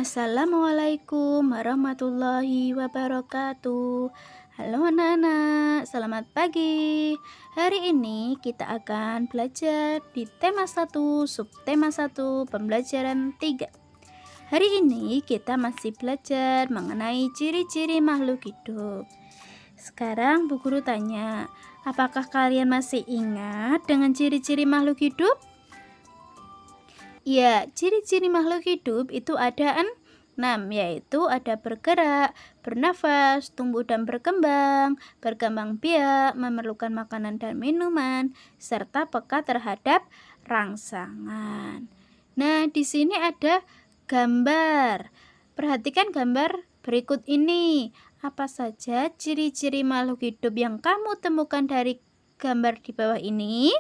Assalamualaikum warahmatullahi wabarakatuh. Halo anak-anak, selamat pagi. Hari ini kita akan belajar di tema 1, subtema 1, pembelajaran 3. Hari ini kita masih belajar mengenai ciri-ciri makhluk hidup. Sekarang Bu Guru tanya, apakah kalian masih ingat dengan ciri-ciri makhluk hidup? Ya, ciri-ciri makhluk hidup itu ada 6, yaitu ada bergerak, bernafas, tumbuh dan berkembang biak, memerlukan makanan dan minuman, serta peka terhadap rangsangan. Nah, di sini ada gambar. Perhatikan gambar berikut ini. Apa saja ciri-ciri makhluk hidup yang kamu temukan dari gambar di bawah ini?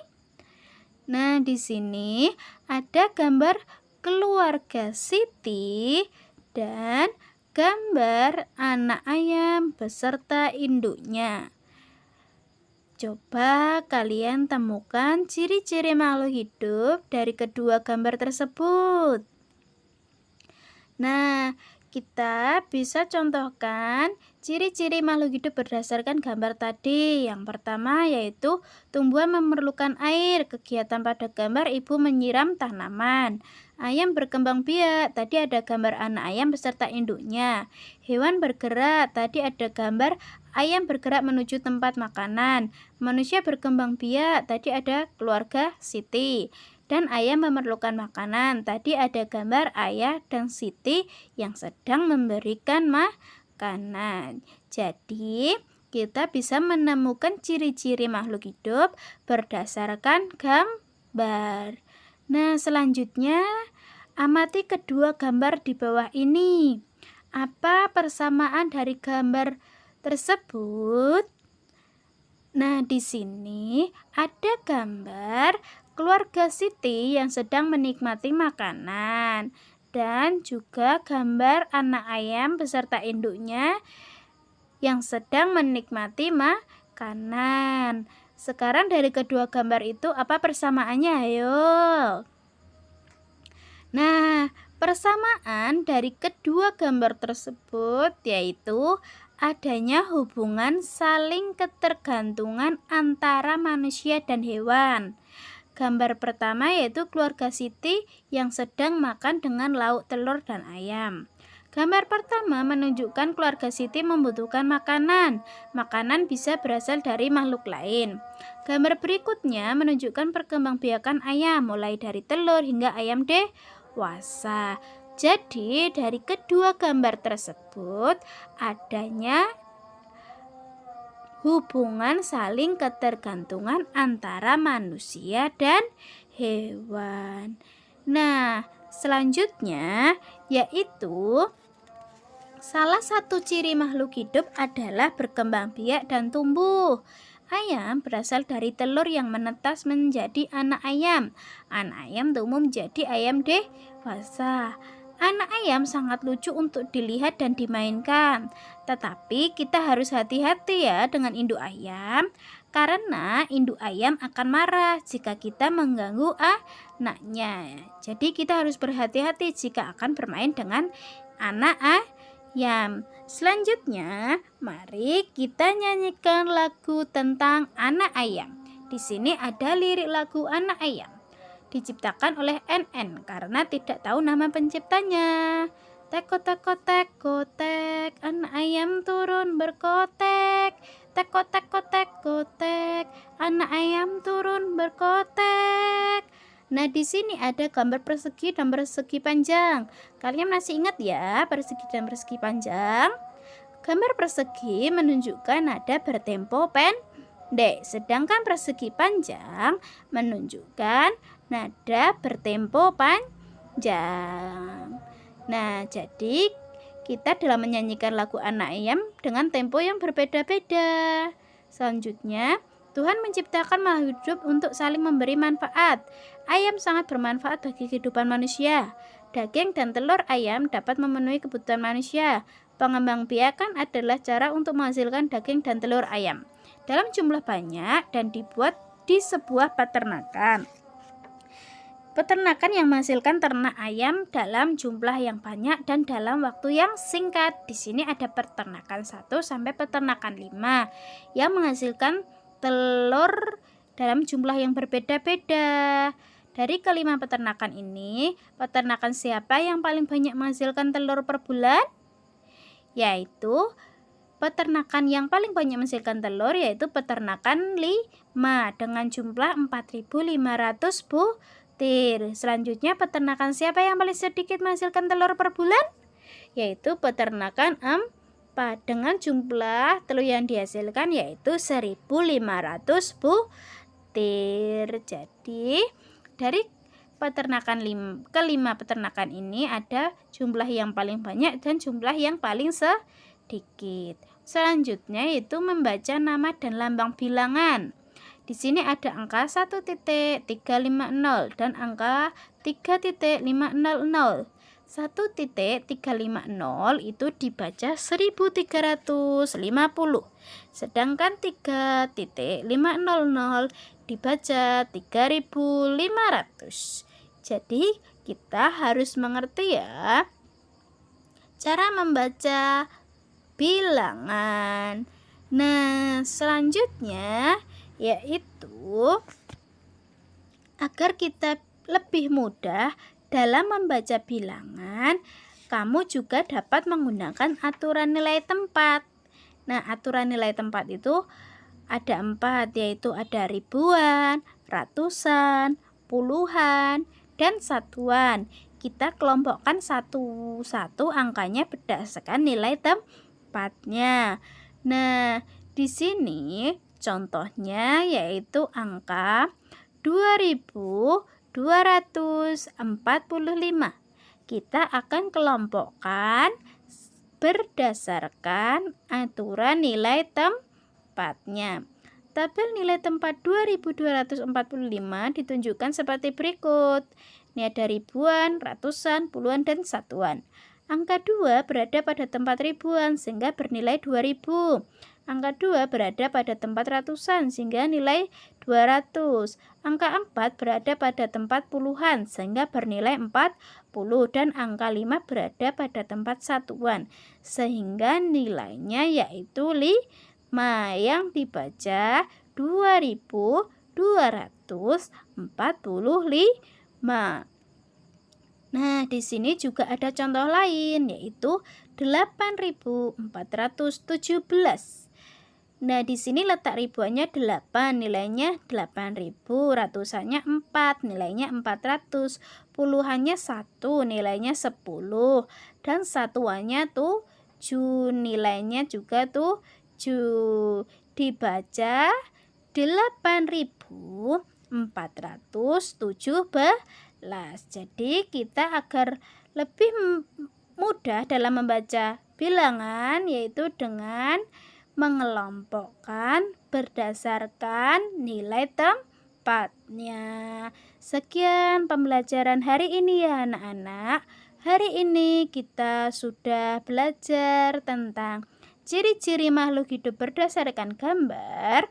Nah, di sini ada gambar keluarga Siti dan gambar anak ayam beserta induknya. Coba kalian temukan ciri-ciri makhluk hidup dari kedua gambar tersebut. Nah, kita bisa contohkan ciri-ciri makhluk hidup berdasarkan gambar tadi. Yang pertama yaitu tumbuhan memerlukan air. Kegiatan pada gambar ibu menyiram tanaman. Ayam berkembang biak. Tadi ada gambar anak ayam beserta induknya. Hewan bergerak. Tadi ada gambar ayam bergerak menuju tempat makanan. Manusia berkembang biak. Tadi ada keluarga Siti. Dan ayam memerlukan makanan. Tadi ada gambar ayah dan Siti yang sedang memberikan makanan. Jadi, kita bisa menemukan ciri-ciri makhluk hidup berdasarkan gambar. Nah, selanjutnya amati kedua gambar di bawah ini. Apa persamaan dari gambar tersebut? Nah, di sini ada gambar keluarga Siti yang sedang menikmati makanan dan juga gambar anak ayam beserta induknya yang sedang menikmati makanan. Sekarang dari kedua gambar itu apa persamaannya? Ayo. Nah, persamaan dari kedua gambar tersebut yaitu adanya hubungan saling ketergantungan antara manusia dan hewan. Gambar pertama yaitu keluarga Siti yang sedang makan dengan lauk telur dan ayam. Gambar pertama menunjukkan keluarga Siti membutuhkan makanan. Makanan bisa berasal dari makhluk lain. Gambar berikutnya menunjukkan perkembangbiakan ayam mulai dari telur hingga ayam dewasa. Jadi dari kedua gambar tersebut adanya hubungan saling ketergantungan antara manusia dan hewan. Nah, selanjutnya yaitu salah satu ciri makhluk hidup adalah berkembang biak dan tumbuh. Ayam berasal dari telur yang menetas menjadi anak ayam. Anak ayam tumbuh menjadi ayam dewasa. Anak ayam sangat lucu untuk dilihat dan dimainkan. Tetapi kita harus hati-hati ya dengan induk ayam, karena induk ayam akan marah jika kita mengganggu anaknya. Jadi kita harus berhati-hati jika akan bermain dengan anak ayam. Selanjutnya, mari kita nyanyikan lagu tentang anak ayam. Di sini ada lirik lagu anak ayam. Diciptakan oleh NN karena tidak tahu nama penciptanya. Teko teko teko tek, anak ayam turun berkotek. Teko teko teko tek, anak ayam turun berkotek. Nah, di sini ada gambar persegi dan persegi panjang. Kalian masih ingat ya persegi dan persegi panjang? Gambar persegi menunjukkan nada bertempo pendek, sedangkan persegi panjang menunjukkan nada bertempo panjang. Nah, jadi kita dalam menyanyikan lagu anak ayam dengan tempo yang berbeda-beda. Selanjutnya, Tuhan menciptakan makhluk hidup untuk saling memberi manfaat. Ayam sangat bermanfaat bagi kehidupan manusia. Daging dan telur ayam dapat memenuhi kebutuhan manusia. Pengembangbiakan adalah cara untuk menghasilkan daging dan telur ayam dalam jumlah banyak dan dibuat di sebuah peternakan. peternakan yang menghasilkan ternak ayam dalam jumlah yang banyak dan dalam waktu yang singkat. Di sini ada peternakan 1 sampai peternakan 5 yang menghasilkan telur dalam jumlah yang berbeda-beda. Dari kelima peternakan ini, peternakan siapa yang paling banyak menghasilkan telur per bulan? Yaitu peternakan yang paling banyak menghasilkan telur yaitu peternakan 5 dengan jumlah 4.500 butir. Selanjutnya peternakan siapa yang paling sedikit menghasilkan telur per bulan? Yaitu peternakan 4 dengan jumlah telur yang dihasilkan yaitu 1.500 butir. Jadi dari kelima peternakan ini ada jumlah yang paling banyak dan jumlah yang paling sedikit. Selanjutnya yaitu membaca nama dan lambang bilangan. Di sini ada angka 1.350 dan angka 3.500. 1.350 itu dibaca 1350. Sedangkan 3.500 dibaca 3500. Jadi kita harus mengerti ya cara membaca bilangan. Nah, selanjutnya yaitu agar kita lebih mudah dalam membaca bilangan, kamu juga dapat menggunakan aturan nilai tempat. Nah, aturan nilai tempat itu ada 4, yaitu ada ribuan, ratusan, puluhan, dan satuan. Kita kelompokkan satu-satu angkanya berdasarkan nilai tempatnya. Nah, di sini contohnya yaitu angka 2245. Kita akan kelompokkan berdasarkan aturan nilai tempatnya. Tabel nilai tempat 2245 ditunjukkan seperti berikut. Ini ada ribuan, ratusan, puluhan, dan satuan. Angka 2 berada pada tempat ribuan sehingga bernilai 2000. Angka 2 berada pada tempat ratusan sehingga nilai 200. Angka 4 berada pada tempat puluhan sehingga bernilai 40. Dan angka 5 berada pada tempat satuan sehingga nilainya yaitu 5 yang dibaca 2245. Nah, di sini juga ada contoh lain yaitu 8417. Nah, di sini letak ribuannya 8, nilainya 8000, ratusannya 4, nilainya 400, puluhannya 1, nilainya 10, dan satuannya 7, nilainya juga 7. Dibaca 8417. Jadi kita agar lebih mudah dalam membaca bilangan yaitu dengan mengelompokkan berdasarkan nilai tempatnya. Sekian pembelajaran hari ini ya anak-anak. Hari ini kita sudah belajar tentang ciri-ciri makhluk hidup berdasarkan gambar.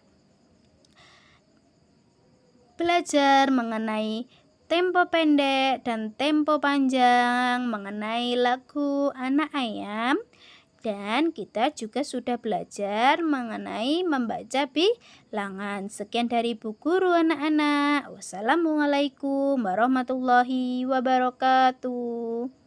Belajar mengenai tempo pendek dan tempo panjang, mengenai lagu anak ayam. Dan kita juga sudah belajar mengenai membaca bilangan. Sekian dari Bu Guru anak-anak. Wassalamualaikum warahmatullahi wabarakatuh.